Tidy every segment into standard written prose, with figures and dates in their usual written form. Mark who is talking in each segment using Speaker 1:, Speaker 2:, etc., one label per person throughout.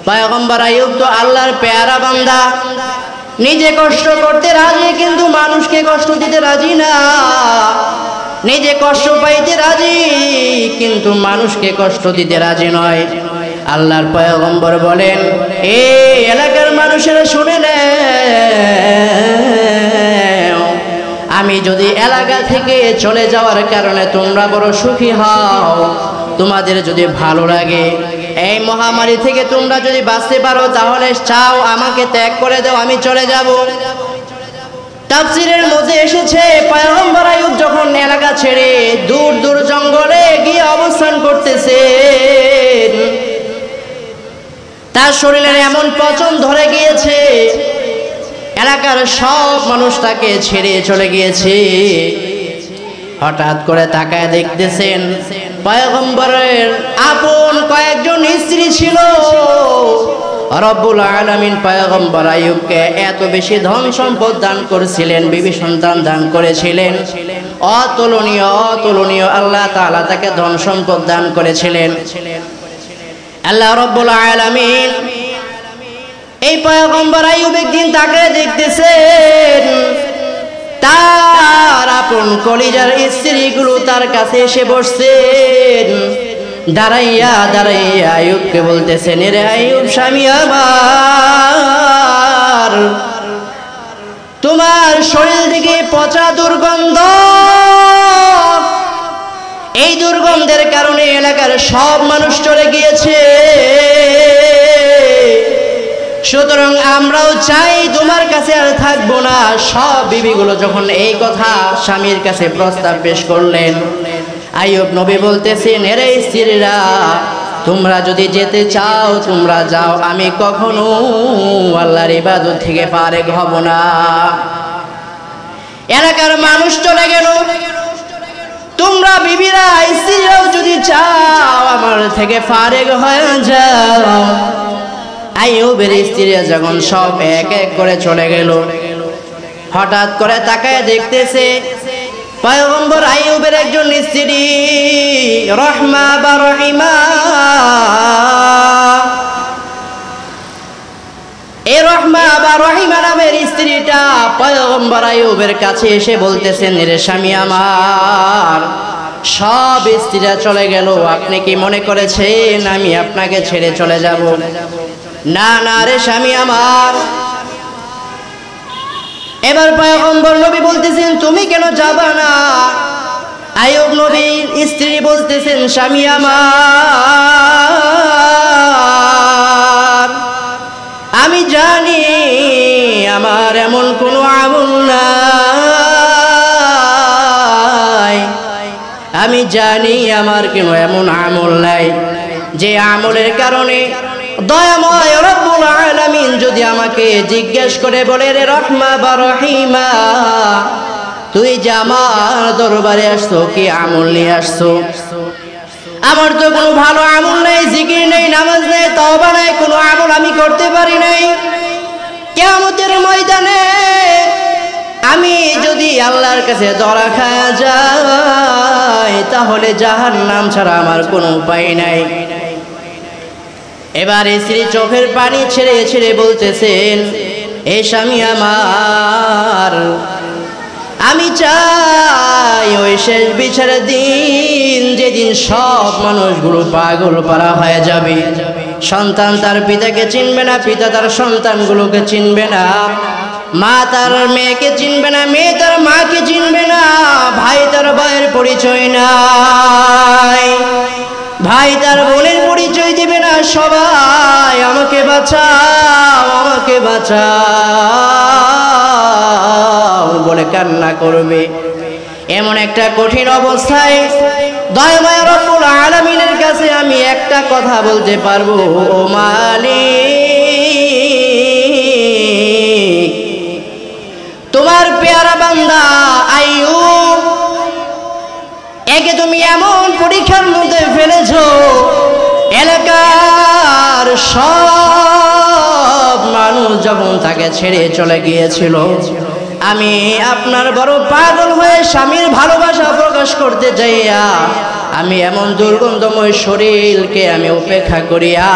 Speaker 1: পয়গম্বর আইয়ুব তো আল্লাহর পেয়ারা বান্দা, নিজে কষ্ট করতে রাজি কিন্তু মানুষকে কষ্ট দিতে রাজি না। নিজে কষ্ট পাইতে রাজি কিন্তু মানুষকে কষ্ট দিতে রাজি নয়। আল্লাহর পয়গম্বর বলেন, এই এলাকার মানুষেরা শুনে নেও, আমি যদি এলাকা থেকে চলে যাওয়ার কারণে তোমরা বড় সুখী হও, তোমাদের যদি ভালো লাগে, এই মহামারী থেকে তোমরা যদি বাঁচতে পারো, তাহলে চাও আমাকে ত্যাগ করে দাও, আমি চলে যাব। তাফসীরের মধ্যে এসেছে পয়গম্বর আইয়ুব যখন এলাকা ছেড়ে দূর দূর জঙ্গলে গিয়ে অবস্থান করতেছেন, তার শরীরে এমন পচন ধরে গিয়েছে, এলাকার সব মানুষ তাকে ছেড়ে চলে গিয়েছে। হঠাৎ করে তাকায় দেখতেছেন পয়গম্বরের আপন কয়েকজন স্ত্রী ছিল। রব্বুল আলামিন পয়গম্বর আইয়ুবকে এত বেশি ধন সম্পদ দান করেছিলেন, বিবি সন্তান দান করেছিলেন, অতুলনীয় অতুলনীয় আল্লাহ তাআলা তাকে ধন সম্পদ দান করেছিলেন। আল্লাহ রব্বুল আলামিন এই পয়গম্বর আইয়ুব একদিন তাকে দেখতেছেন, তার আপন কলিজার স্ত্রীগুলো তার কাছে এসে বসছেন। দাঁড়াইয়া দাঁড়াইয়া আইয়ুবকে বলতেছেন, রে আইয়ুব স্বামী আমার, তোমার শরীর থেকে পচা দুর্গন্ধ, এই দুর্গন্ধের কারণে এলাকার সব মানুষ চলে গিয়েছে। সুতরাং আমরাও চাই তোমার কাছে আর থাকবো না। সব বিবিগুলো যখন এই কথা স্বামীর কাছে প্রস্তাব পেশ করলেন, আইয়ুব নবী বলতেছেন, এরে স্ত্রীরা, তোমরা যদি যেতে চাও তোমরা যাও, আমি কখনো আল্লাহর ইবাদত থেকে ফারেক হব না। এলাকার মানুষ চলে গেল, তোমরা বিবিরা স্ত্রীরাও যদি চাও আমার থেকে ফারেক হয়ে যাও। আইয়ুবের স্ত্রীরা যখন সব এক এক করে চলে গেল, হঠাৎ করে তাকায় দেখতেছে পয়গম্বর আইয়ুবের একজন স্ত্রী রহমা বা রহিমা, এই রহমা বা রহিমা নামের স্ত্রীটা পয়গম্বর আইয়ুবের কাছে এসে বলতেছেন, রে স্বামী আমার, সব স্ত্রীরা চলে গেল, আপনি কি মনে করেছেন আমি আপনাকে ছেড়ে চলে যাব? না না রে স্বামী আমার। এবার পয়গম্বর নবী বলতেছেন, তুমি কেন যাবা না? আইয়ুব নবীর স্ত্রী বলতেছেন, স্বামী আমার, আমি জানি আমার এমন কোনো আমল নাই, আমি জানি আমার কেন এমন আমল নাই যে আমলের কারণে দয়াময় রব্বুল আলামিন যদি আমাকে জিজ্ঞেস করে বলে, রে রহমা বা রহিমা, তুই যে আমার দরবারে আসছো কি আমল নিয়ে আসছো? আমার তো কোনো ভালো আমল নেই, জিকির নেই, নামাজ নেই, তওবা নেই, কোনো আমল আমি করতে পারি নাই। কিয়ামতের ময়দানে আমি যদি আল্লাহর কাছে ধরা খাওয়া যাই, তাহলে জাহান্নাম ছাড়া আমার কোনো উপায় নাই। এবার স্ত্রী চোখের পানি ছেড়ে ছেড়ে বলতেছেন, এ স্বামী আমার, আমি চাই ওই শেষ বিচারের দিন, যেদিন সব মানুষগুলো পাগল পারা হয়ে যাবে, সন্তান তার পিতাকে চিনবে না, পিতা তার সন্তানগুলোকে চিনবে না, মা তার মেয়েকে চিনবে না, মেয়ে তার মাকে চিনবে না, ভাই তার ভাইয়ের পরিচয় নাই, ভাই তার বোনের পরিচয় দিবে না, সবাই আমাকে বাঁচাও আমাকে বাঁচাও বলে কান্না করবে। এমন একটা কঠিন অবস্থায় দয়াময় রব্বুল আলামিনের কাছে আমি একটা কথা বলতে পারবো, ও মালিক, তোমার পেয়ারা বান্দা আইয়ুব একে তুমি এমন পরীক্ষার মধ্যে ফেলেছো, এলাকার সব মানুষ যখন তাকে ছেড়ে চলে গিয়েছিল, আমি আপনার বড় পাগল হয়ে স্বামীর ভালোবাসা প্রকাশ করতে যাইয়া আমি এমন দুর্গন্ধময় শরীরকে আমি উপেক্ষা করিয়া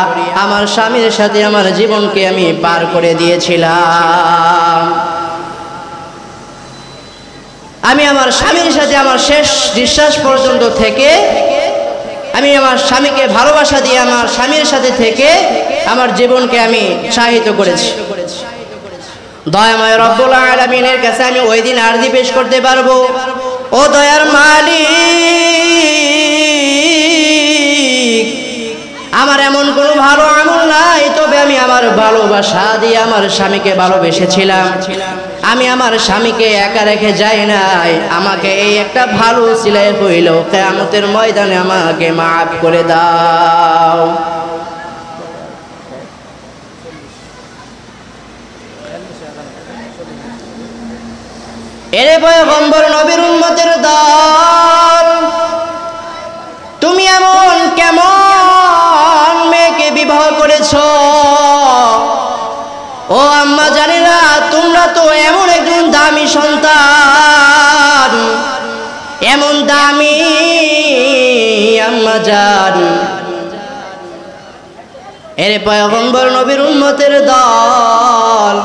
Speaker 1: আমার স্বামীর সাথে আমার জীবনকে আমি পার করে দিয়েছিলাম। আমি আমার স্বামীর সাথে আমার শেষ নিঃশ্বাস পর্যন্ত থেকে আমি আমার স্বামীকে ভালোবাসা দিয়ে আমার স্বামীর সাথে থেকে আমার জীবনকে আমি উৎসাহিত করেছি। দয়াময় রব্বুল আলামিনের কাছে আমি ওই দিন আরজি পেশ করতে পারবো, ও দয়ার মালিক, আমার এমন কোনো ভালো আমল নাই, তবে আমি আমার ভালোবাসা দিয়ে আমার স্বামীকে ভালোবেসেছিলাম। আমি আমার স্বামীকে একা রেখে যাই নাই। আমাকে এই একটা ভালো সিলাই হইল, কিয়ামতের ময়দানে আমাকে মাফ করে দাও। এরে পয়গম্বর নবীর উম্মতের দল, তুমি এমন কেমন মেয়েকে বিবাহ করেছো? ও আম্মা জানেরা, তোমরা তো এমন একজন দামি সন্তান, এমন দামি আম্মা জান। এরে পয়গম্বর নবীর উম্মতের দল,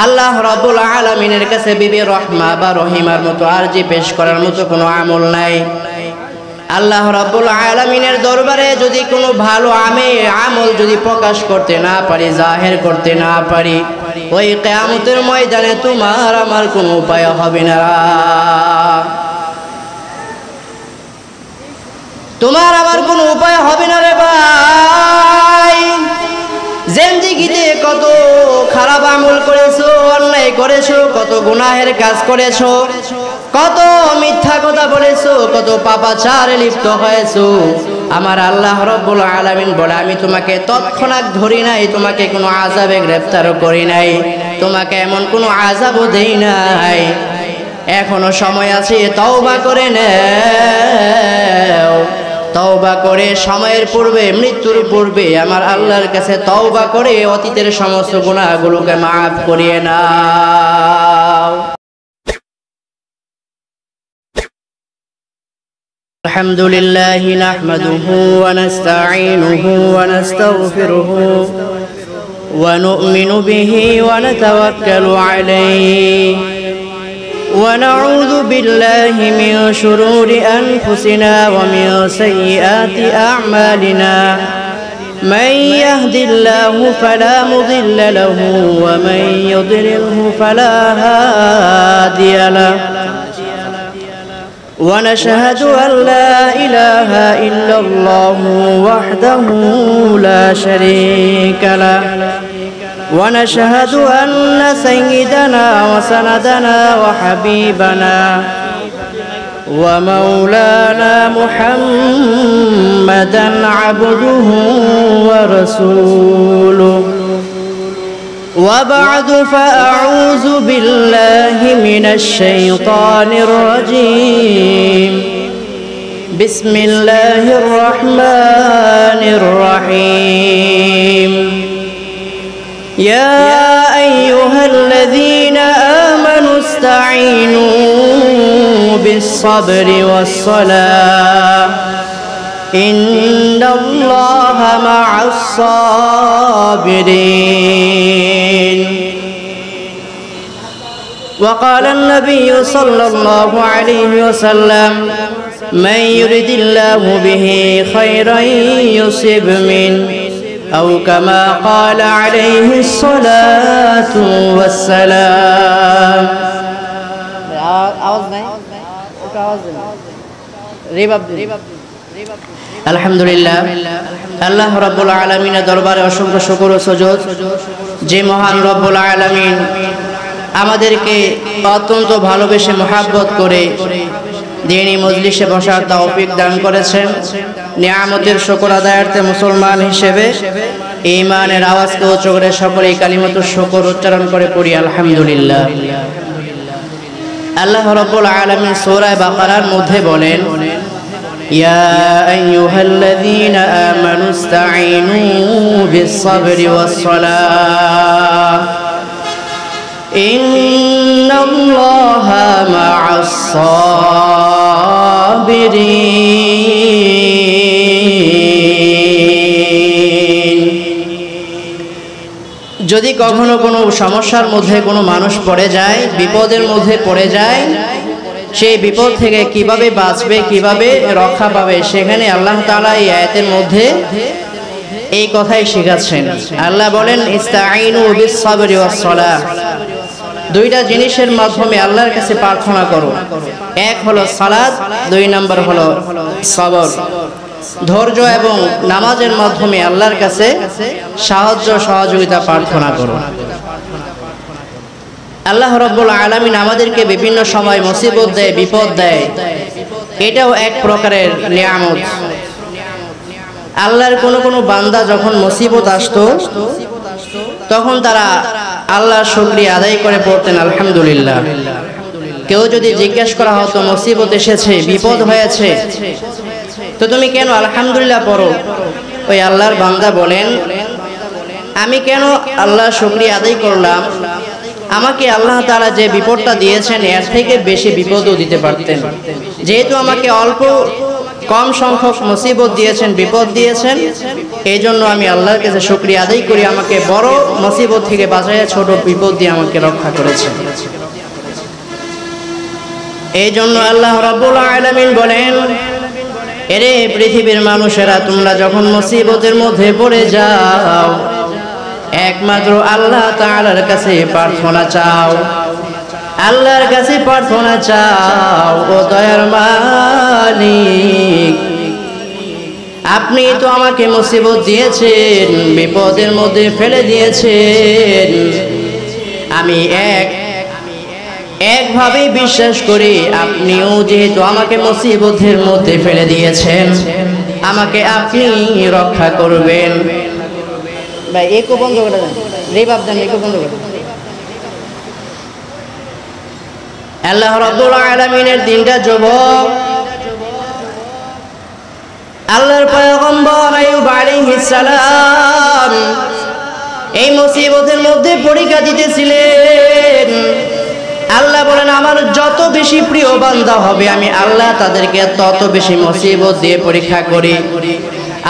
Speaker 1: আল্লাহ রাব্বুল আলামিনের কাছে বিবি রহমা বা রহিমার মতো আরজি পেশ করার মতো কোনো আমল নাই। আল্লাহ রাব্বুল আলামিনের দরবারে যদি কোনো ভালো আমল যদি প্রকাশ করতে না পারি, জাহের করতে না পারি, ওই কিয়ামতের ময়দানে তোমার আমার কোনো উপায় হবে না। তোমার আমার কোনো উপায় হবে না রে ভাই। জিন্দেগিতে কত খারাপ আমল করেছো, অন্যায় করেছো, কত গুনাহের কাজ করেছো, কত মিথ্যা কথা বলেছো, কত পাপাচারে লিপ্ত হয়েছো। আমার আল্লাহ রাব্বুল আলামিন বলে, আমি তোমাকে তৎক্ষণাৎ ধরি নাই, তোমাকে কোনো আযাবে গ্রেফতারও করি নাই, তোমাকে এমন কোনো আযাবও দেই নাই। এখনো সময় আছে, তওবা করে নাও। তওবা করে সময়ের পূর্বে, মৃত্যুর পূর্বে আমার আল্লাহর কাছে তওবা করে অতীতের সমস্ত গুনাহগুলোকে মাফ করিয়ে নাও। আলহামদুলিল্লাহি নাহমাদুহু ওয়া নাস্তাঈনুহু ওয়া নাস্তাগফিরুহু ওয়া নু'মিনু বিহি ওয়া নাতাওয়াক্কালু আলাইহি ونعوذ بالله من شرور أنفسنا ومن سيئات أعمالنا من يهد الله فلا مضل له ومن يضلله فلا هادي له ونشهد أن لا إله إلا الله وحده لا شريك له ونشهد أن سيدنا وسندنا وحبيبنا ومولانا محمدا عبده ورسوله وبعد فأعوذ بالله من الشيطان الرجيم بسم الله الرحمن الرحيم يا أيها الذين آمنوا استعينوا بالصبر والصلاة إن الله مع الصابرين وقال النبي صلى الله عليه وسلم من يرد الله به خيرا يصب منه أو كما قال عليه الصلاة والسلام আলহামদুলিল্লাহ, আল্লাহ রাব্বুল আলামিনের দরবারে অসংখ্য শুকর ও সুজুদ, যে মহান রব্বুল আলামিন আমাদেরকে অত্যন্ত ভালোবেসে মহব্বত করে দ্বীনি মজলিসে বসার তৌফিক দান করেছেন। নিয়ামতের শুকর আদায়ার্থে মুসলমান হিসেবে ঈমানের আওয়াজকে উচ্চ করে সকলেই কালিমাতুশ শুকর উচ্চারণ করে পড়ি আলহামদুলিল্লাহ। আল্লাহ রাব্বুল আলামিন সূরা বাকারার মধ্যে বলেন, ইয়া আইয়ুহাল্লাযীনা আমানু ইসতাঈনু বিস-সাবরি ওয়াস-সালাহ ইন্নাল্লাহা মা'আস সাবিরিন। যদি কখনো কোনো সমস্যার মধ্যে কোনো মানুষ পড়ে যায়, বিপদের মধ্যে পড়ে যায়, সেই বিপদ থেকে কিভাবে বাঁচবে, কিভাবে রক্ষা পাবে, সেখানে আল্লাহ তাআলা এই আয়াতের মধ্যে এই কথাই শেখাচ্ছেন। আল্লাহ বলেন ইস্তাঈনু বিস-সাবরি ওয়াস-সালাহ। দুইটা জিনিসের মাধ্যমে আল্লাহর কাছে প্রার্থনা করো। এক হলো সালাত, দুই নম্বর হলো সবর। ধৈর্য এবং নামাজের মাধ্যমে আল্লাহর কাছে সাহায্য সহযোগিতা প্রার্থনা করো। আল্লাহ রাব্বুল আলামিন আমাদেরকে বিভিন্ন সময় মুসিবত দেয়, বিপদ দেয়, এটাও এক প্রকারের নিয়ামত। আল্লাহর কোনো বান্দা যখন মুসিবত আসতো তখন তারা আল্লাহর শুকরিয়া আদায় করে পড়তেন আলহামদুলিল্লাহ। কেউ যদি জিজ্ঞেস করা হতো মুসিবত এসেছে, বিপদ হয়েছে, তো তুমি কেন আলহামদুলিল্লাহ পড়ো, ওই আল্লাহর বান্দা বলেন আমি কেন আল্লাহর শুকরিয়া আদায় করলাম, আমাকে আল্লাহ তাআলা যে বিপদটা দিয়েছেন এর থেকে বেশি বিপদও দিতে পারতেন। যেহেতু আমাকে অল্প কম সংখ্যক মুসিবত দিয়েছেন, বিপদ দিয়েছেন, এই জন্য আমি আল্লাহর কাছে শুকরিয়া আদায় করি, আমাকে বড় মুসিবত থেকে বাঁচাইয়া ছোট বিপদ দিয়ে আমাকে রক্ষা করেছেন। এই জন্য আল্লাহ রাব্বুল আলামিন বলেন, এরে পৃথিবীর মানুষেরা, তোমরা যখন মুসিবতের মধ্যে পড়ে যাও একমাত্র আল্লাহ তাআলার কাছে প্রার্থনা চাও, আল্লাহর কাছে প্রার্থনা চাও। ও দয়ার মালিক, আপনি তো আমাকে মুসিবত দিয়েছেন, বিপদের মধ্যে ফেলে দিয়েছেন, আমি একভাবে বিশ্বাস করি আপনিও যেহেতু আমাকে মুসিবতের মধ্যে ফেলে দিয়েছেন, আমাকে আপনি রক্ষা করবেন। ভাই একো বন্ধ করে দেন, রিভাব দেন, একো বন্ধ করে দেন। আল্লাহ রাব্বুল আলামিনের দিনটা যুবক, আল্লাহর পয়গম্বর আইয়ুব আলাইহিস সালাম এই মুসিবতের মধ্যে পরীক্ষা দিতেছিলেন। আল্লাহ বলেন আমার যত বেশি প্রিয় বান্দা হবে আমি আল্লাহ তাদেরকে তত বেশি মুসিবত দিয়ে পরীক্ষা করি।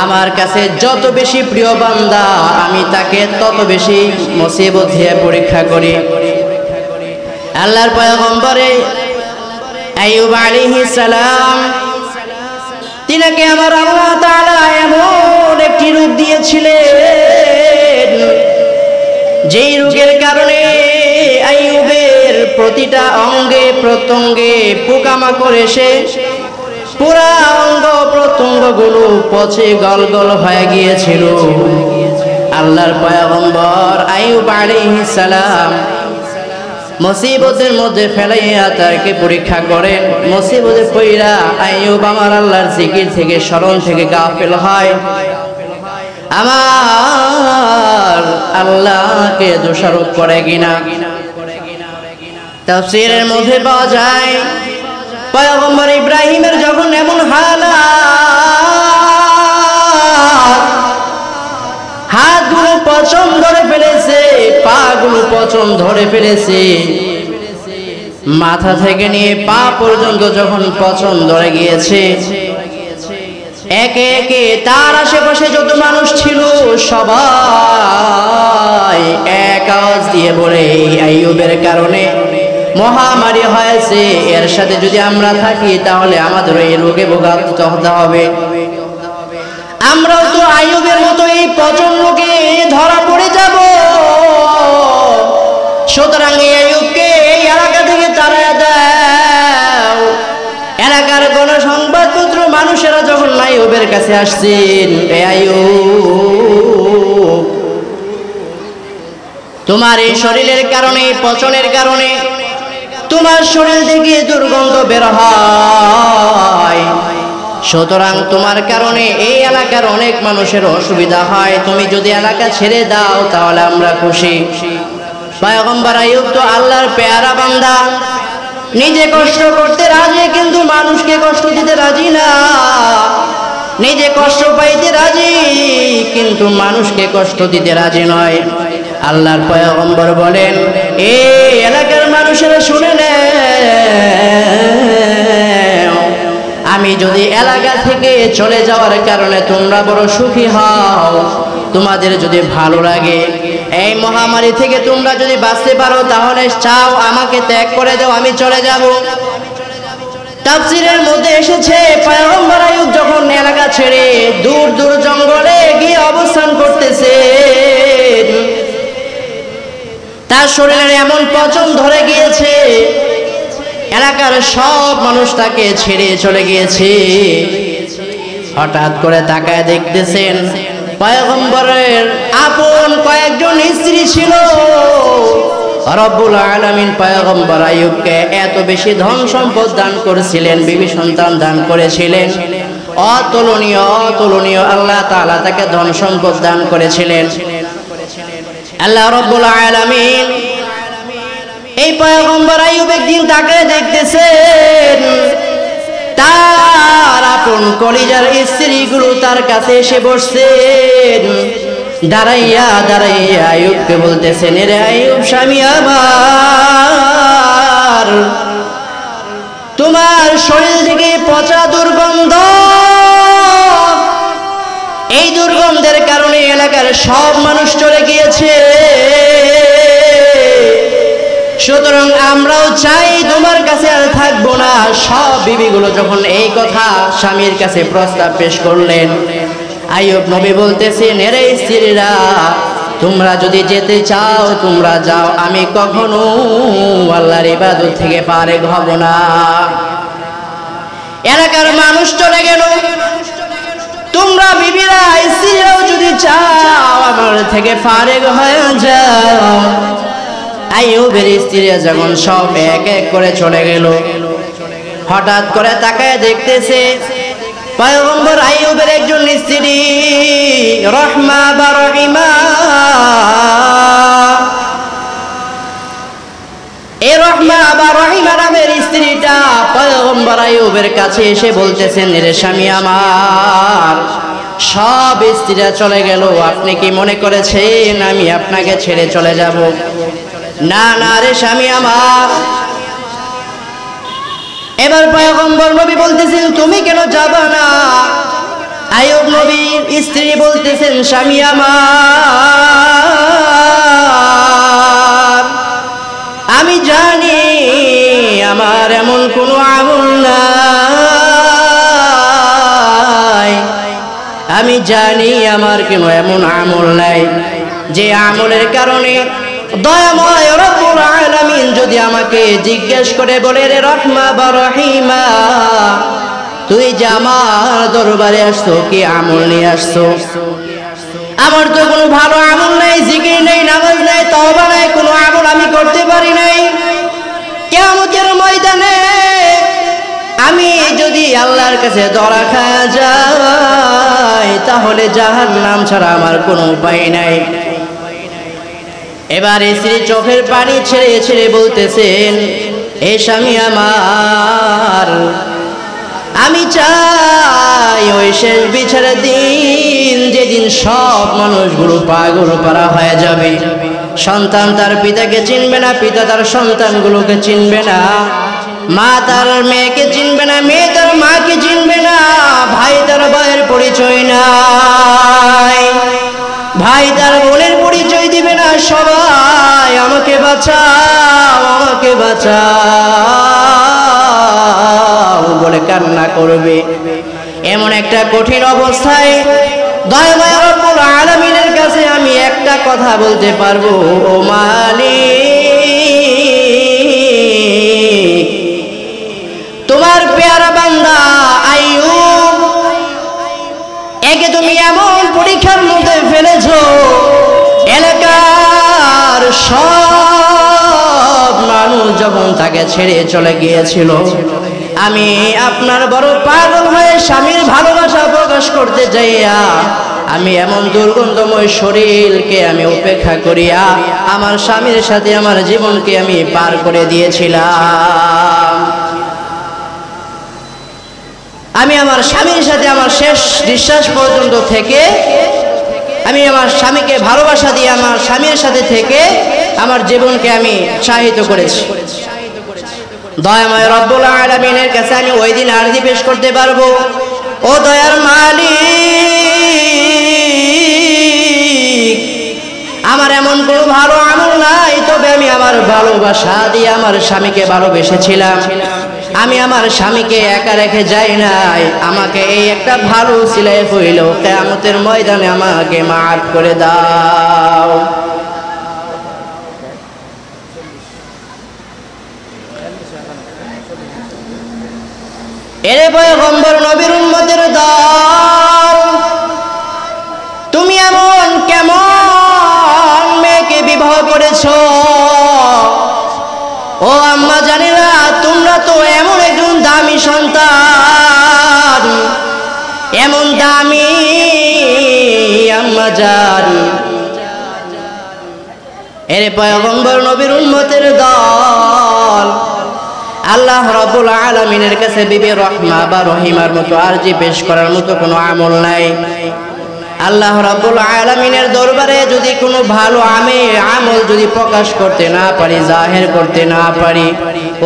Speaker 1: আমার কাছে যত বেশি প্রিয় বান্দা আমি তাকে তত বেশি মুসিবত দিয়ে পরীক্ষা করি। আল্লাহর পয়গম্বরে আইয়ুব আলাইহিস সালাম তিনাকে আমার আল্লাহ তাআলা এমন একটি রূপ দিয়েছিলেন যেই রোগের কারণে আইয়ুবের প্রতিটা অঙ্গে প্রত্যঙ্গে পোকামাকড় এসে পুরা অঙ্গ প্রত্যঙ্গগুলো পচে গলগল হয়ে গিয়েছিল। আল্লাহর পয়গম্বর আইয়ুব আলাইহিস সালাম মুসিবতের মধ্যে ফেলাইয়া তাকে পরীক্ষা করেন। মুসিবতে পইরা আইয়ুব আমার আল্লাহর জিকির থেকে স্মরণ থেকে গাফিল হয়, আমার আল্লাহকে দোষারোপ করে কিনা। তাফসীরের মধ্যে পাওয়া যায় পয়গম্বর ইব্রাহিমের যখন এমন হাতগুলো পচন ধরে ফেলেছে, পাগুলো পচন ধরে ফেলেছে, মাথা থেকে নিয়ে পা পর্যন্ত যখন পচন ধরে গিয়েছে, একে একে তার আশেপাশে যত মানুষ ছিল সবাই এক আওয়াজ দিয়ে বলে আইয়ুবের কারণে মহামারী হয়েছে, এর সাথে যদি আমরা থাকি তাহলে আমাদের এই রোগে ভোগান্তিত হতে হবে। আমরাও তো আইয়ুবের মতো এই পচন রোগে ধরা পড়ে যাব। সুতরাং এই আইয়ুবকে এই এলাকা থেকে তাড়াইয়া দাও। এলাকার কোন সংবাদপত্র মানুষেরা যখন আইয়ুবের কাছে আসছেন, এ আইয়ুব তোমার এই শরীরের কারণে, পচনের কারণে তোমার শরীর থেকে দুর্গন্ধ বের হয়, সুতরাং তোমার কারণে এই এলাকার অনেক মানুষের অসুবিধা হয়, তুমি যদি এলাকা ছেড়ে দাও তাহলে আমরা খুশি। পয়গম্বর আইয়ুব তো আল্লাহর পেয়ারা বান্দা, নিজে কষ্ট করতে রাজি কিন্তু মানুষকে কষ্ট দিতে রাজি না, নিজে কষ্ট পাইতে রাজি কিন্তু মানুষকে কষ্ট দিতে রাজি নয়। আল্লাহর পয়গম্বর বলেন এই এলাকার মানুষেরা শুনে নেও, আমি যদি এলাকা থেকে চলে যাওয়ার কারণে তোমরা বড় সুখী হও, তোমাদের যদি ভালো লাগে, এই মহামারী থেকে তোমরা যদি বাঁচতে পারো, তাহলে চাও আমাকে ত্যাগ করে দাও, আমি চলে যাব। তাফসীরের মধ্যে এসেছে পয়গম্বর আইয়ুব যখন এলাকা ছেড়ে দূর দূর জঙ্গলে গিয়ে অবস্থান করতেছে, তার শরীরে এমন পচন ধরে গিয়েছে, এলাকার সব মানুষ তাকে ছেড়ে চলে গিয়েছে। হঠাৎ করে তাকায় দেখতেছেন পয়গম্বরের আপন কয়েকজন স্ত্রী ছিল। রব্বুল আলামিন পয়গম্বর আইয়ুবকে এত বেশি ধন সম্পদ দান করেছিলেন, বিবি সন্তান দান করেছিলেন, অতুলনীয় অতুলনীয় আল্লাহ তাআলা তাকে ধন সম্পদ দান করেছিলেন। আল্লাহ রব্বুল আলামিন এই পয়গম্বর আইয়ুব একদিন তাকে দেখতেছেন, তার আপন কলিজার স্ত্রীগুলো তার কাছে এসে বসছেন। দাঁড়াইয়া দাঁড়াইয়া আইয়ুবকে বলতেছেন, রে আইয়ুব স্বামী আমার, তোমার শরীর থেকে পচা দুর্গন্ধ, এই দুর্গন্ধের কারণে এলাকার সব মানুষ চলে গিয়েছে। সুতরাং আমরাও চাই তোমার কাছে আর থাকবো না। সব বিবিগুলো যখন এই কথা স্বামীর কাছে প্রস্তাব পেশ করলেন, আইয়ুব নবী বলতেছেন, এরে স্ত্রীরা, তোমরা যদি যেতে চাও তোমরা যাও, আমি কখনো আল্লাহর ইবাদত থেকে ফারেক হব না। এলাকার মানুষ চলে গেল, তোমরা বিবিরা স্ত্রীরাও যদি চাও আমার থেকে ফারেক হয়ে যাও। আইয়ুবের স্ত্রীরা যখন সব এক এক করে চলে গেল, হঠাৎ করে তাকায় দেখতেছে পয়গম্বর আইয়ুবের একজন স্ত্রী রহমা বা রহিমা, এই রহমা বা রহিমা নামের স্ত্রীটা পয়গম্বর আইয়ুবের কাছে এসে বলতেছেন, রে স্বামী আমার, সব স্ত্রীরা চলে গেল, আপনি কি মনে করেছেন আমি আপনাকে ছেড়ে চলে যাব? না না রে স্বামী আমার। এবার পয়গম্বর নবী বলতেছেন, তুমি কেন যাবা না? আইয়ুব নবীর স্ত্রী বলতেছেন, স্বামী আমার, আমি জানি আমার এমন কোনো আমল নাই, আমি জানি আমার কোনো এমন আমল নাই যে আমলের কারণে দয়াময় রব্বুল আলামিন যদি আমাকে জিজ্ঞেস করে বলে, রে রহমা বা রহিমা, তুই যে আমার দরবারে আসছো কি আমল নিয়ে আসছো? আমার তো কোনো ভালো আমল নাই, জিকির নেই, নামাজ নাই, তওবা নাই, কোনো আমল আমি করতে পারি নাই। কিয়ামতের ময়দানে আমি যদি আল্লাহর কাছে ধরা খাওয়া যাই, তাহলে জাহান্নাম ছাড়া আমার কোনো উপায় নাই। এবার স্ত্রী চোখের পানি ছেড়ে ছেড়ে বলতেছেন, হে স্বামী আমার, আমি চাই ওই শেষ বিচারের দিন, যেদিন সব মানুষগুলো পাগল পারা হয়ে যাবে, সন্তান তার পিতাকে চিনবে না, পিতা তার সন্তানগুলোকে চিনবে না, মা তার মেয়েকে চিনবে না, মেয়ে তার মাকে চিনবে না, ভাই তার ভাইয়ের পরিচয় নাই, ভাই তার বোনের পরিচয় দিবে না, সবাই আমাকে বাঁচাও আমাকে বাঁচাও বলে কান্না করবে। এমন একটা কঠিন অবস্থায় দয়াময় রব্বুল আলামিনের কাছে আমি একটা কথা বলতে পারবো, ও মালিক, তোমার পেয়ারা বান্দা আইয়ুব একে তুমি এমন পরীক্ষার মধ্যে ফেলেছো, এলাকার সব মানুষ যখন তাকে ছেড়ে চলে গিয়েছিল, আমি আপনার বড় পাগল হয়ে স্বামীর ভালোবাসা প্রকাশ করতে যাইয়া আমি এমন দুর্গন্ধময় শরীরকে আমি উপেক্ষা করিয়া আমার স্বামীর সাথে আমার জীবনকে আমি পার করে দিয়েছিলাম। আমি আমার স্বামীর সাথে আমার শেষ নিঃশ্বাস পর্যন্ত থেকে আমি আমার স্বামীকে ভালোবাসা দিয়ে আমার স্বামীর সাথে থেকে আমার জীবনকে আমি উৎসাহিত করেছি। দয়াময় রব্বুল আলামিনের কাছে আমি ওই দিন আরজি পেশ করতে পারবো, ও দয়ার মালিক, আমার এমন কোনো ভালো আমল নাই, তবে আমি আমার ভালোবাসা দিয়ে আমার স্বামীকে ভালোবেসেছিলাম। আমি আমার স্বামীকে একা রেখে যাই নাই। আমাকে এই একটা ভালো সিলাই হইল, কিয়ামতের ময়দানে আমাকে মাফ করে দাও। এরে পয়গম্বর নবীর উম্মতের দল, তুমি এমন কেমন মেয়েকে বিবাহ করেছো? ও আম্মা জানেরা, তোমরা তো এমন একজন দামি সন্তান, এমন দামি আম্মা জান। এরে পয়গম্বর নবীর উম্মতের দল, আল্লাহ রাব্বুল আলামিনের কাছে বিবি রহমা বা রহিমার মতো আরজি পেশ করার মতো কোনো আমল নাই। আল্লাহ রাব্বুল আলামিনের দরবারে যদি কোনো ভালো আমল যদি প্রকাশ করতে না পারি, জাহির করতে না পারি,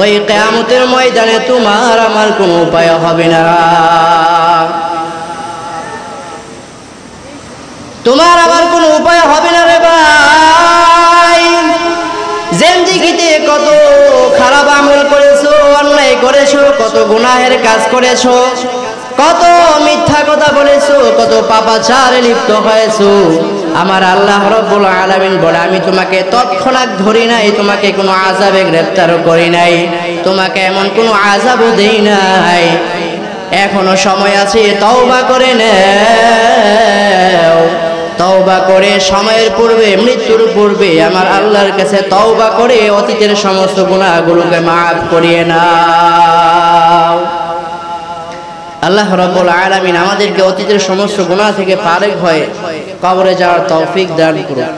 Speaker 1: ওই কিয়ামতের ময়দানে তোমার আমার কোনো উপায় হবে না। তোমার আমার কোনো উপায় হবে না রে ভাই। জিন্দেগিতে কত খারাপ আমল করেছো, অন্যায় করেছো, কত গুনাহের কাজ করেছো, কত মিথ্যা কথা বলেছো, কত পাপাচারে লিপ্ত হয়েছো। আমার আল্লাহ রাব্বুল আলামিন বলে, আমি তোমাকে তৎক্ষণাৎ ধরি নাই, তোমাকে কোনো আযাবে গ্রেফতারও করি নাই, তোমাকে এমন কোনো আযাবও দেই নাই। এখনো সময় আছে, তওবা করে নাও। তওবা করে সময়ের পূর্বে, মৃত্যুর পূর্বে আমার আল্লাহর কাছে তওবা করে অতীতের সমস্ত গুনাহগুলোকে মাফ করিয়ে নাও। আল্লাহ রাব্বুল আলামিন আমাদেরকে অতীতের সমস্ত গুনাহ থেকে ফারেক হয়ে কবরে যাওয়ার তৌফিক দান করুন।